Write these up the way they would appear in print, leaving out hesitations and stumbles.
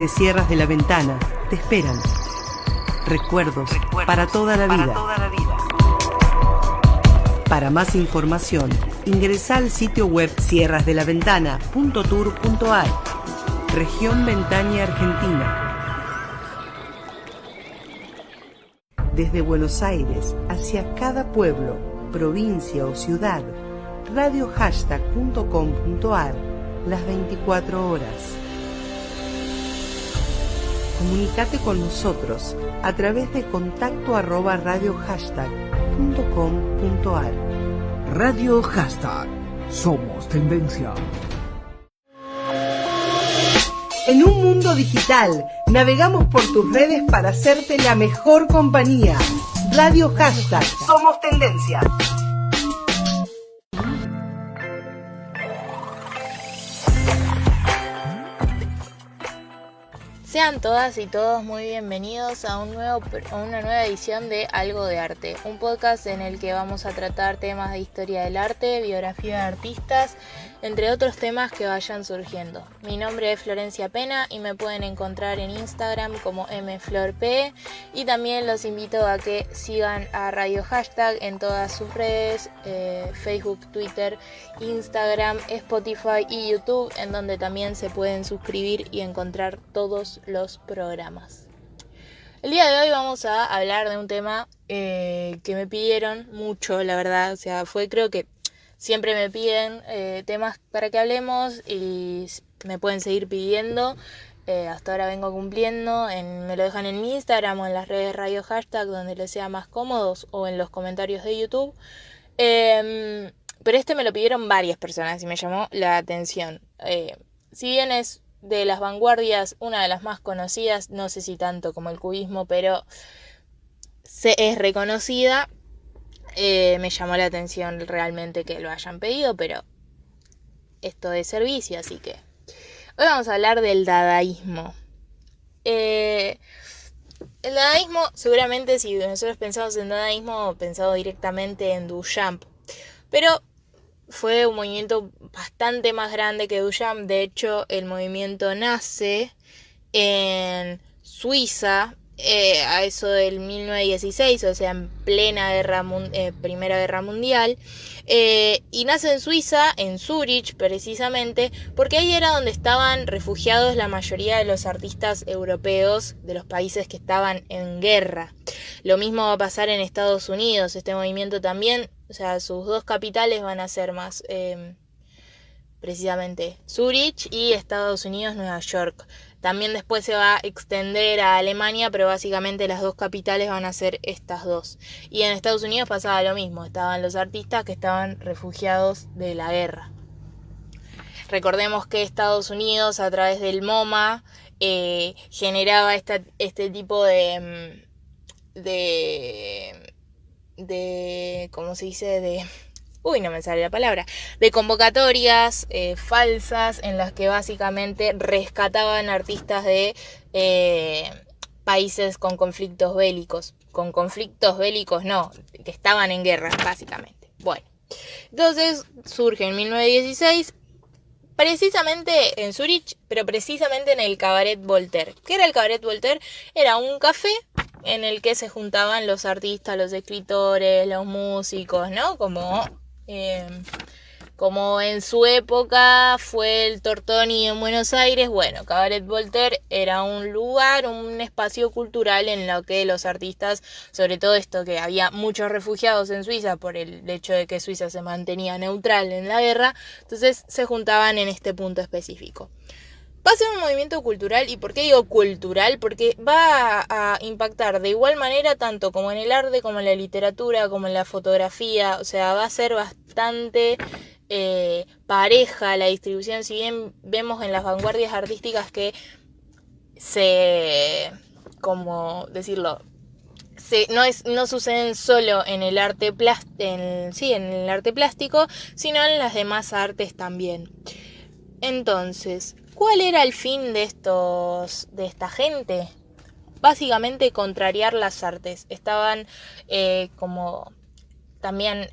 de Sierras de la Ventana te esperan. Recuerdos para toda la vida. Para más información, ingresa al sitio web sierrasdelaventana.tour.ar. Región Ventania, Argentina. Desde Buenos Aires hacia cada pueblo, provincia o ciudad, radiohashtag.com.ar, las 24 horas. Comunicate con nosotros a través de contacto@radiohashtag.com.ar. Radio Hashtag. Somos tendencia. En un mundo digital, navegamos por tus redes para hacerte la mejor compañía. Radio Hashtag. Somos tendencia. Sean todas y todos muy bienvenidos a una nueva edición de Algo de Arte, un podcast en el que vamos a tratar temas de historia del arte, biografía de artistas, entre otros temas que vayan surgiendo. Mi nombre es Florencia Pena y me pueden encontrar en Instagram como mflorp, y también los invito a que sigan a Radio Hashtag en todas sus redes, Facebook, Twitter, Instagram, Spotify y YouTube, en donde también se pueden suscribir y encontrar todos los programas. El día de hoy vamos a hablar de un tema que me pidieron mucho, la verdad. O sea, creo que siempre me piden temas para que hablemos y me pueden seguir pidiendo. Hasta ahora vengo cumpliendo. Me lo dejan en mi Instagram o en las redes de Radio Hashtag, donde les sea más cómodos, o en los comentarios de YouTube. Pero me lo pidieron varias personas y me llamó la atención. Si bien es de las vanguardias, una de las más conocidas, no sé si tanto como el cubismo, pero es reconocida. Me llamó la atención realmente que lo hayan pedido, pero esto es servicio, así que hoy vamos a hablar del dadaísmo. El dadaísmo, seguramente si nosotros pensamos en dadaísmo, pensamos directamente en Duchamp, pero fue un movimiento bastante más grande que Duchamp. De hecho, el movimiento nace en Suiza, a eso del 1916, o sea, en plena Primera Guerra Mundial, y nace en Suiza, en Zúrich precisamente, porque ahí era donde estaban refugiados la mayoría de los artistas europeos de los países que estaban en guerra. Lo mismo va a pasar en Estados Unidos. Este movimiento también, o sea, sus dos capitales van a ser más precisamente Zúrich, y Estados Unidos, Nueva York. También después se va a extender a Alemania, pero básicamente las dos capitales van a ser estas dos. Y en Estados Unidos pasaba lo mismo, estaban los artistas que estaban refugiados de la guerra. Recordemos que Estados Unidos, a través del MoMA, generaba este tipo de ¿cómo se dice? No me sale la palabra, de convocatorias falsas, en las que básicamente rescataban artistas de países con conflictos bélicos. Con conflictos bélicos no, que estaban en guerra, básicamente. Bueno, entonces surge en 1916, precisamente en Zúrich, pero precisamente en el Cabaret Voltaire. ¿Qué era el Cabaret Voltaire? Era un café en el que se juntaban los artistas, los escritores, los músicos, ¿no? Como en su época fue el Tortoni en Buenos Aires. Bueno, Cabaret Voltaire era un lugar, un espacio cultural en lo que los artistas, sobre todo esto que había muchos refugiados en Suiza por el hecho de que Suiza se mantenía neutral en la guerra, entonces se juntaban en este punto específico. Va a ser un movimiento cultural. ¿Y por qué digo cultural? Porque va a impactar de igual manera tanto como en el arte, como en la literatura, como en la fotografía. O sea, va a ser bastante pareja la distribución. Si bien vemos en las vanguardias artísticas que no suceden solo en el arte en el arte plástico, sino en las demás artes también. Entonces, ¿cuál era el fin de esta gente? Básicamente contrariar las artes. Estaban como también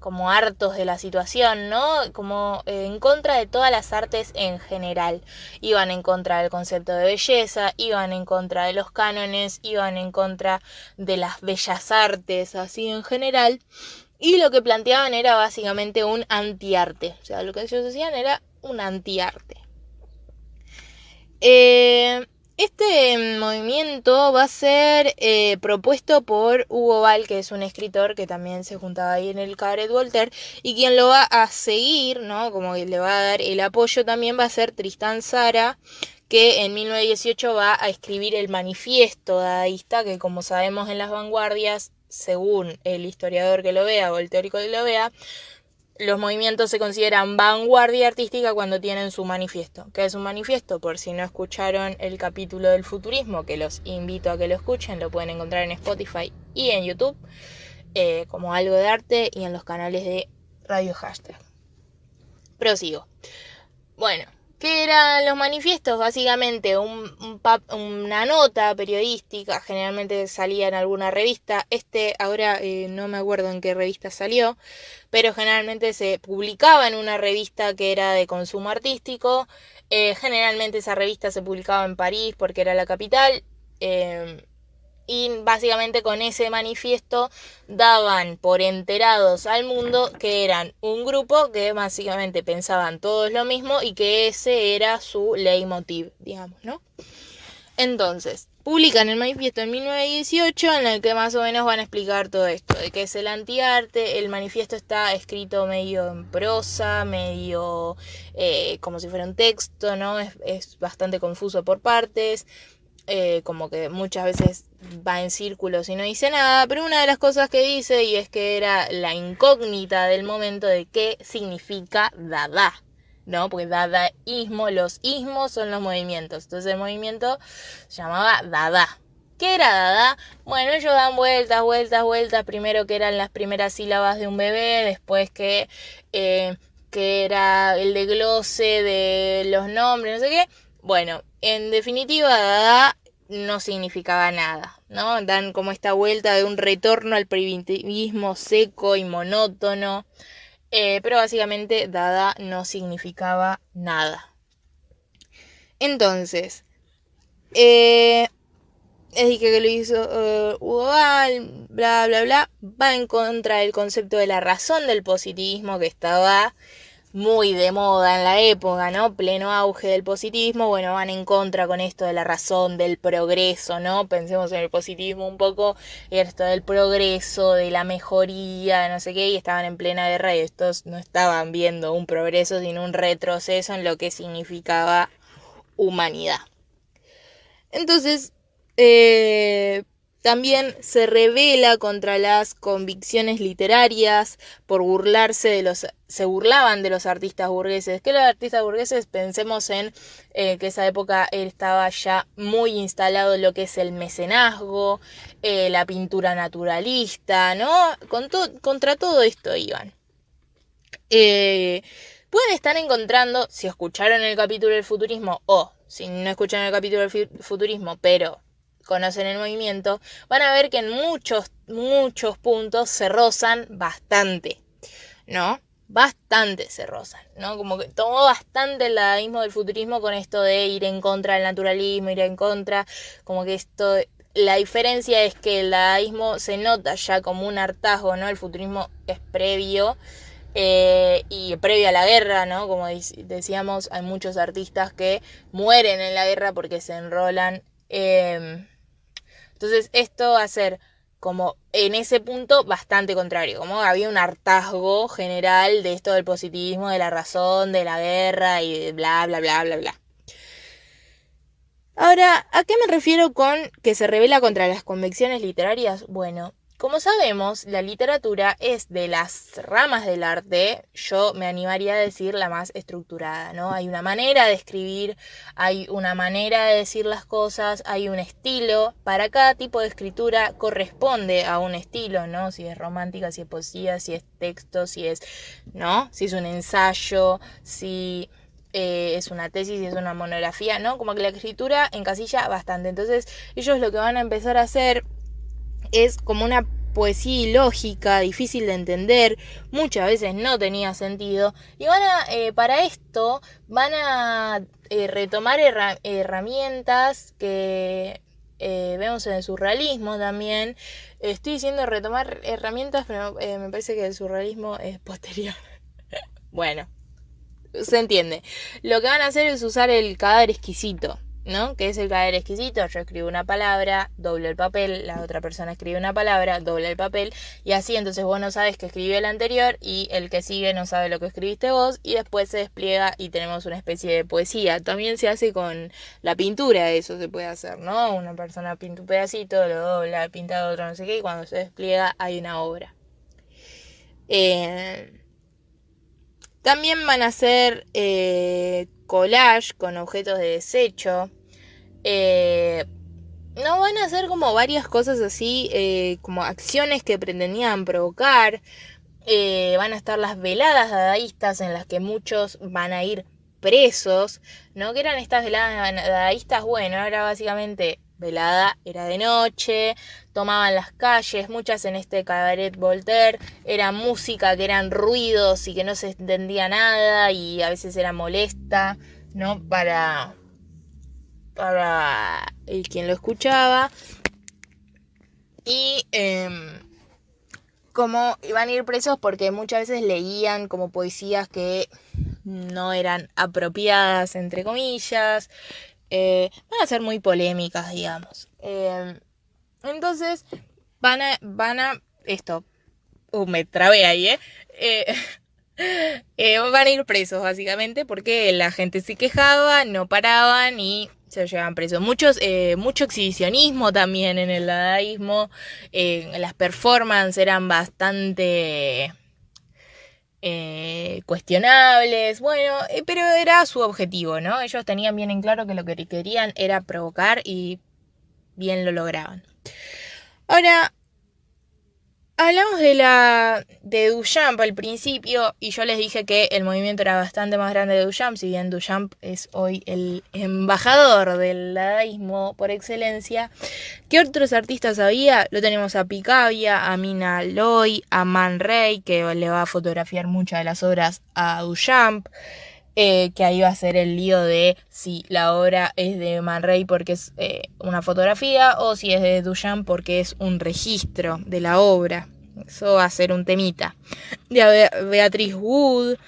como hartos de la situación, ¿no? Como en contra de todas las artes en general. Iban en contra del concepto de belleza, iban en contra de los cánones, iban en contra de las bellas artes, así en general. Y lo que planteaban era básicamente un antiarte. O sea, lo que ellos decían era un antiarte. Este movimiento va a ser propuesto por Hugo Ball, que es un escritor que también se juntaba ahí en el Cabaret Voltaire, y quien lo va a seguir, ¿no? Como que le va a dar el apoyo también va a ser Tristán Tzara, que en 1918 va a escribir el manifiesto dadaísta, que como sabemos en las vanguardias, según el historiador que lo vea o el teórico que lo vea, los movimientos se consideran vanguardia artística cuando tienen su manifiesto. ¿Qué es un manifiesto? Por si no escucharon el capítulo del futurismo, que los invito a que lo escuchen, lo pueden encontrar en Spotify y en YouTube, como Algo de Arte, y en los canales de Radio Hashtag. Prosigo. Bueno, ¿qué eran los manifiestos? Básicamente una nota periodística, generalmente salía en alguna revista. Ahora no me acuerdo en qué revista salió, pero generalmente se publicaba en una revista que era de consumo artístico. Generalmente esa revista se publicaba en París porque era la capital. Y básicamente con ese manifiesto daban por enterados al mundo que eran un grupo que básicamente pensaban todos lo mismo y que ese era su leitmotiv, digamos, ¿no? Entonces, publican el manifiesto en 1918 en el que más o menos van a explicar todo esto, de qué es el antiarte. El manifiesto está escrito medio en prosa, medio como si fuera un texto, ¿no? Es bastante confuso por partes. Como que muchas veces va en círculos y no dice nada, pero una de las cosas que dice, y es que era la incógnita del momento de qué significa Dada, ¿no? Porque dadaísmo, los ismos son los movimientos, entonces el movimiento se llamaba Dada. ¿Qué era Dada? Bueno, ellos dan vueltas, primero que eran las primeras sílabas de un bebé, después que era el desglose de los nombres, no sé qué. Bueno, en definitiva, Dada no significaba nada, ¿no? Dan como esta vuelta de un retorno al primitivismo seco y monótono, pero básicamente Dada no significaba nada. Entonces, es que lo hizo Hugo Ball, bla, bla, bla, va en contra del concepto de la razón del positivismo que estaba muy de moda en la época, ¿no? Pleno auge del positivismo. Bueno, van en contra con esto de la razón, del progreso, ¿no? Pensemos en el positivismo un poco, esto del progreso, de la mejoría, no sé qué, y estaban en plena guerra y estos no estaban viendo un progreso, sino un retroceso en lo que significaba humanidad. Entonces, también se rebela contra las convicciones literarias por se burlaban de los artistas burgueses. Que los artistas burgueses, pensemos en que esa época estaba ya muy instalado lo que es el mecenazgo, la pintura naturalista, ¿no? Contra todo esto iban. Pueden estar encontrando, si escucharon el capítulo del futurismo o si no escucharon el capítulo del futurismo, pero conocen el movimiento, van a ver que en muchos puntos se rozan bastante, ¿no? Bastante se rozan, ¿no? Como que tomó bastante el dadaísmo del futurismo con esto de ir en contra del naturalismo, ir en contra, como que esto, la diferencia es que el dadaísmo se nota ya como un hartazgo, ¿no? El futurismo es previo, y previo a la guerra, ¿no? Como decíamos, hay muchos artistas que mueren en la guerra porque se enrolan. Entonces esto va a ser como en ese punto bastante contrario, como había un hartazgo general de esto del positivismo, de la razón, de la guerra y de bla, bla, bla, bla, bla. Ahora, ¿a qué me refiero con que se rebela contra las convicciones literarias? Bueno, como sabemos, la literatura es de las ramas del arte, yo me animaría a decir la más estructurada, ¿no? Hay una manera de escribir, hay una manera de decir las cosas, hay un estilo. Para cada tipo de escritura corresponde a un estilo, ¿no? Si es romántica, si es poesía, si es texto, si es, ¿no? Si es un ensayo, si es una tesis, si es una monografía, ¿no? Como que la escritura encasilla bastante. Entonces, ellos lo que van a empezar a hacer es como una poesía ilógica, difícil de entender, muchas veces no tenía sentido, y para esto van a retomar herramientas que vemos en el surrealismo también. Estoy diciendo retomar herramientas, pero me parece que el surrealismo es posterior. Bueno, se entiende. Lo que van a hacer es usar el cadáver exquisito, ¿no? ¿Qué es el cadáver exquisito? Yo escribo una palabra, doblo el papel, la otra persona escribe una palabra, dobla el papel, y así entonces vos no sabes que escribió el anterior y el que sigue no sabe lo que escribiste vos, y después se despliega y tenemos una especie de poesía. También se hace con la pintura, eso se puede hacer, ¿no? Una persona pinta un pedacito, lo dobla, pinta otro, no sé qué, y cuando se despliega hay una obra. También van a hacer collage con objetos de desecho. No van a hacer como varias cosas así, como acciones que pretendían provocar. Van a estar las veladas dadaístas en las que muchos van a ir presos, ¿no? ¿Qué eran estas veladas dadaístas? Bueno, era básicamente velada, era de noche, tomaban las calles, muchas en este cabaret Voltaire, era música que eran ruidos y que no se entendía nada y a veces era molesta, ¿no? Para el quien lo escuchaba. Y como iban a ir presos porque muchas veces leían como poesías que no eran apropiadas, entre comillas. Van a ser muy polémicas, digamos. Entonces van a esto. Me trabé ahí, van a ir presos básicamente porque la gente se quejaba, no paraban y se llevaban presos. Mucho exhibicionismo también en el dadaísmo. Las performances eran bastante cuestionables, bueno, pero era su objetivo, ¿no? Ellos tenían bien en claro que lo que querían era provocar y bien lo lograban. Ahora, hablamos de Duchamp al principio y yo les dije que el movimiento era bastante más grande de Duchamp, si bien Duchamp es hoy el embajador del dadaísmo por excelencia. ¿Qué otros artistas había? Lo tenemos a Picabia, a Mina Loy, a Man Ray, que le va a fotografiar muchas de las obras a Duchamp. Que ahí va a ser el lío de si la obra es de Man Ray porque es una fotografía o si es de Duchamp porque es un registro de la obra. Eso va a ser un temita. De Beatrice Wood,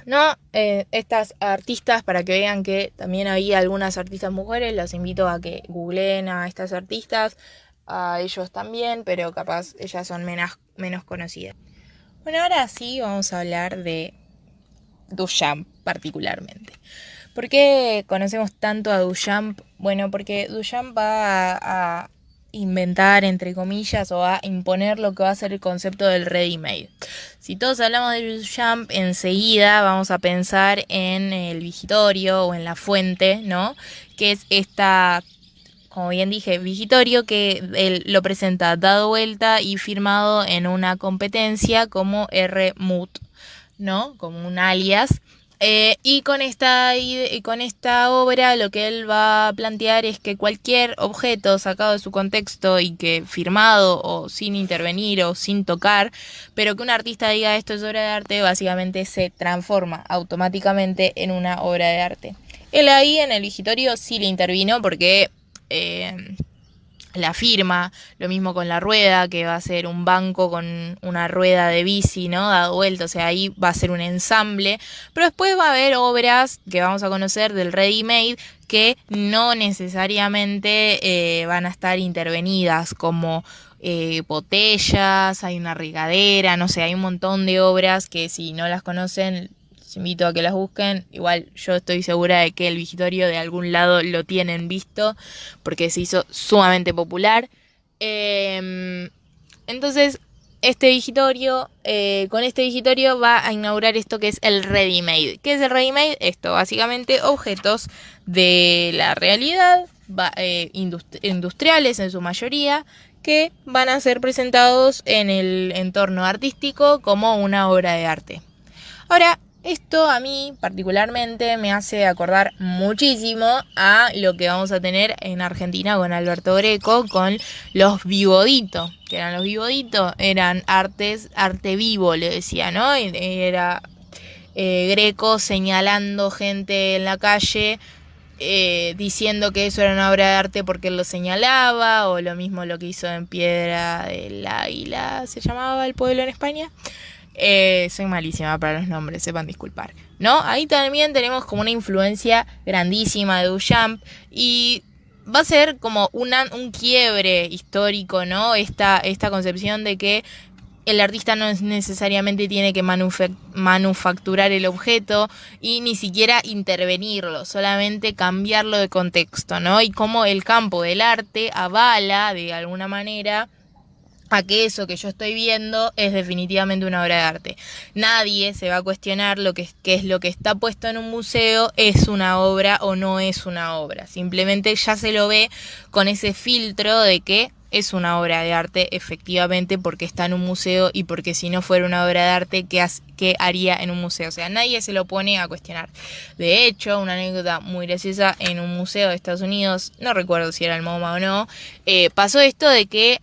¿no? Estas artistas, para que vean que también había algunas artistas mujeres, los invito a que googleen a estas artistas, a ellos también, pero capaz ellas son menos conocidas. Bueno, ahora sí vamos a hablar de Duchamp particularmente. ¿Por qué conocemos tanto a Duchamp? Bueno, porque Duchamp va a inventar, entre comillas, o a imponer lo que va a ser el concepto del ready-made. Si todos hablamos de Duchamp, enseguida vamos a pensar en el Vigitorio o en la fuente, ¿no? Que es esta, como bien dije, Vigitorio, que él lo presenta dado vuelta y firmado en una competencia como R. Mut, ¿no? Como un alias. Y con esta obra lo que él va a plantear es que cualquier objeto sacado de su contexto y que firmado o sin intervenir o sin tocar, pero que un artista diga esto es obra de arte, básicamente se transforma automáticamente en una obra de arte. Él ahí en el Vigitorio sí le intervino porque la firma, lo mismo con la rueda, que va a ser un banco con una rueda de bici, ¿no? Dado vuelta, o sea, ahí va a ser un ensamble, pero después va a haber obras que vamos a conocer del ready-made que no necesariamente van a estar intervenidas, como botellas, hay una regadera, no sé, hay un montón de obras que si no las conocen, los invito a que las busquen. Igual yo estoy segura de que el Vigitorio de algún lado lo tienen visto porque se hizo sumamente popular. Entonces este Vigitorio, con este Vigitorio va a inaugurar esto que es el ready-made. ¿Qué es el ready-made? Esto, básicamente objetos de la realidad, industriales en su mayoría, que van a ser presentados en el entorno artístico como una obra de arte. Ahora, Esto a mí particularmente me hace acordar muchísimo a lo que vamos a tener en Argentina con Alberto Greco, con los Vivodito, que eran los Vivodito, eran arte vivo, le decía, ¿no? Era Greco señalando gente en la calle, diciendo que eso era una obra de arte porque él lo señalaba, o lo mismo lo que hizo en Piedra del Águila, se llamaba el pueblo en España. Soy malísima para los nombres, sepan disculpar, ¿no? Ahí también tenemos como una influencia grandísima de Duchamp y va a ser como un quiebre histórico, ¿no? Esta concepción de que el artista no necesariamente tiene que manufacturar el objeto y ni siquiera intervenirlo, solamente cambiarlo de contexto, ¿no? Y cómo el campo del arte avala de alguna manera a que eso que yo estoy viendo es definitivamente una obra de arte. Nadie se va a cuestionar qué es lo que está puesto en un museo, es una obra o no es una obra. Simplemente ya se lo ve con ese filtro de que es una obra de arte efectivamente porque está en un museo y porque si no fuera una obra de arte, ¿qué haría en un museo? O sea, nadie se lo pone a cuestionar. De hecho, una anécdota muy graciosa, en un museo de Estados Unidos, no recuerdo si era el MoMA o no, pasó esto de que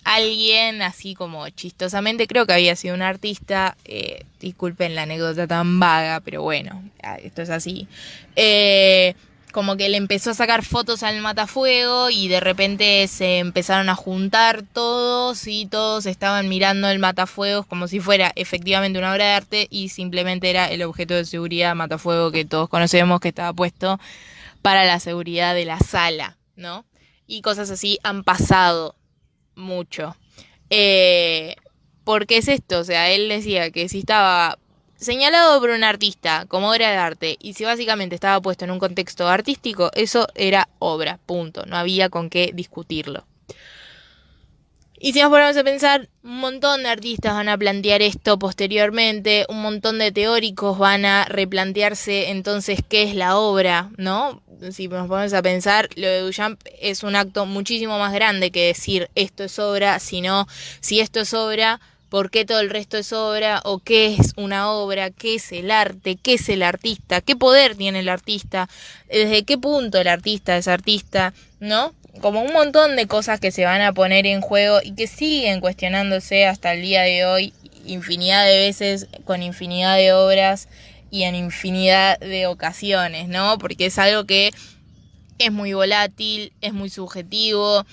alguien, así como chistosamente, creo que había sido un artista, disculpen la anécdota tan vaga, pero bueno, esto es así, como que le empezó a sacar fotos al matafuego y de repente se empezaron a juntar todos y todos estaban mirando el matafuegos como si fuera efectivamente una obra de arte y simplemente era el objeto de seguridad matafuego que todos conocemos que estaba puesto para la seguridad de la sala, ¿no? Y cosas así han pasado mucho. ¿Por qué es esto? O sea, él decía que si estaba señalado por un artista como obra de arte y si básicamente estaba puesto en un contexto artístico, eso era obra, punto, no había con qué discutirlo. Y si nos ponemos a pensar, un montón de artistas van a plantear esto posteriormente, un montón de teóricos van a replantearse entonces qué es la obra, ¿no? Si nos ponemos a pensar, lo de Duchamp es un acto muchísimo más grande que decir esto es obra, sino si esto es obra, ¿por qué todo el resto es obra? ¿O qué es una obra? ¿Qué es el arte? ¿Qué es el artista? ¿Qué poder tiene el artista? ¿Desde qué punto el artista es artista? ¿No? Como un montón de cosas que se van a poner en juego y que siguen cuestionándose hasta el día de hoy, infinidad de veces, con infinidad de obras y en infinidad de ocasiones, ¿no? Porque es algo que es muy volátil, es muy subjetivo.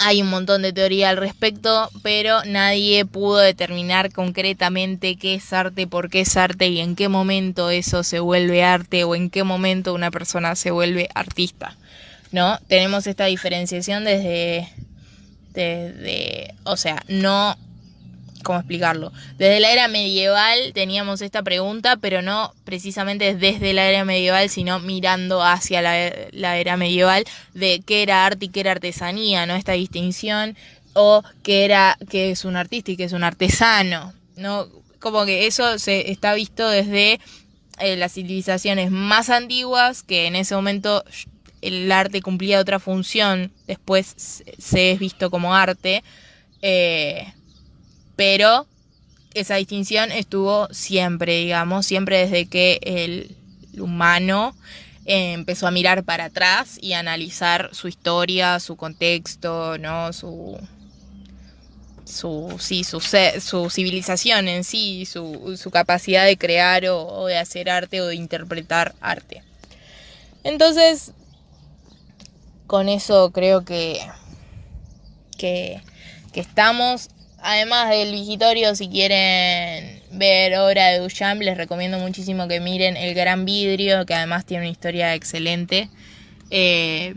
Hay un montón de teoría al respecto, pero nadie pudo determinar concretamente qué es arte, por qué es arte y en qué momento eso se vuelve arte o en qué momento una persona se vuelve artista, ¿no? Tenemos esta diferenciación desde o sea, no, ¿cómo explicarlo? Desde la era medieval teníamos esta pregunta, pero no precisamente desde la era medieval, sino mirando hacia la era medieval de qué era arte y qué era artesanía, ¿no? Esta distinción, o qué es un artista y qué es un artesano, ¿no? Como que eso se está visto desde las civilizaciones más antiguas, que en ese momento el arte cumplía otra función, después se es visto como arte, pero esa distinción estuvo siempre, digamos, siempre desde que el humano empezó a mirar para atrás y a analizar su historia, su contexto, ¿no? Su civilización en sí, su capacidad de crear o de hacer arte o de interpretar arte. Entonces, con eso creo que estamos. Además del Vigitorio, si quieren ver obra de Duchamp, les recomiendo muchísimo que miren El Gran Vidrio, que además tiene una historia excelente. El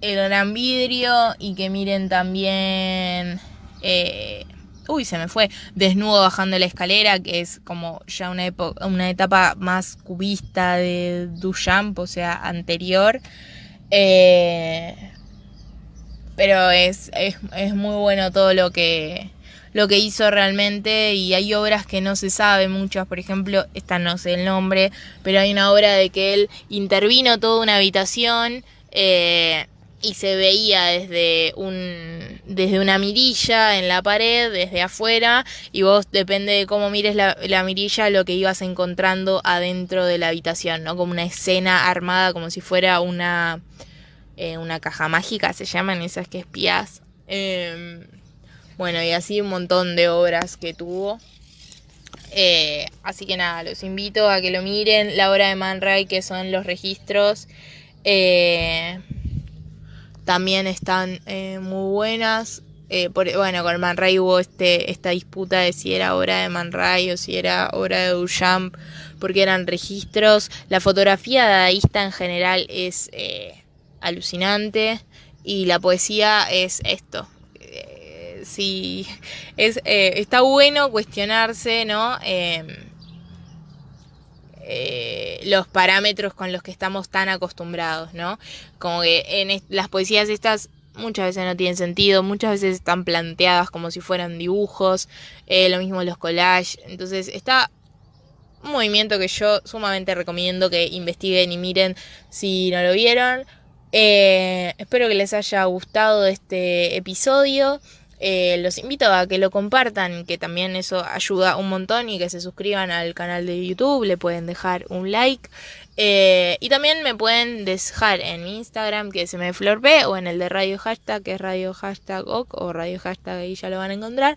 Gran Vidrio, y que miren también se me fue Desnudo bajando la escalera, que es como ya una etapa más cubista de Duchamp, o sea, anterior. Pero es muy bueno todo lo que hizo realmente, y hay obras que no se sabe muchas, por ejemplo, esta no sé el nombre, pero hay una obra de que él intervino toda una habitación y se veía desde una mirilla en la pared, desde afuera, y vos, depende de cómo mires la mirilla, lo que ibas encontrando adentro de la habitación, ¿no? Como una escena armada, como si fuera una caja mágica, se llaman esas que espías. Bueno, y así un montón de obras que tuvo. Así que nada, los invito a que lo miren. La obra de Man Ray, que son los registros, también están muy buenas. Con Man Ray hubo esta disputa de si era obra de Man Ray o si era obra de Duchamp, porque eran registros. La fotografía dadaísta en general es alucinante, y la poesía es esto. Sí, está bueno cuestionarse, ¿no? Los parámetros con los que estamos tan acostumbrados, ¿no? Como que en las poesías estas muchas veces no tienen sentido, muchas veces están planteadas como si fueran dibujos, lo mismo los collages. Entonces está un movimiento que yo sumamente recomiendo que investiguen y miren si no lo vieron. Espero que les haya gustado este episodio. Los invito a que lo compartan, que también eso ayuda un montón, y que se suscriban al canal de YouTube, le pueden dejar un like, y también me pueden dejar en mi Instagram, que es mflorp, o en el de Radio Hashtag, que es Radio Hashtag OK, o Radio Hashtag, ahí ya lo van a encontrar,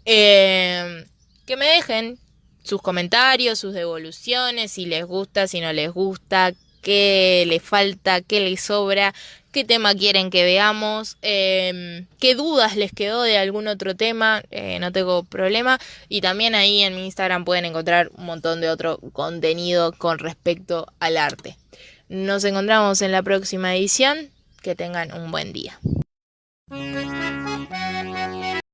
que me dejen sus comentarios, sus devoluciones, si les gusta, si no les gusta, qué les falta, qué les sobra, qué tema quieren que veamos, qué dudas les quedó de algún otro tema, no tengo problema. Y también ahí en mi Instagram pueden encontrar un montón de otro contenido con respecto al arte. Nos encontramos en la próxima edición. Que tengan un buen día.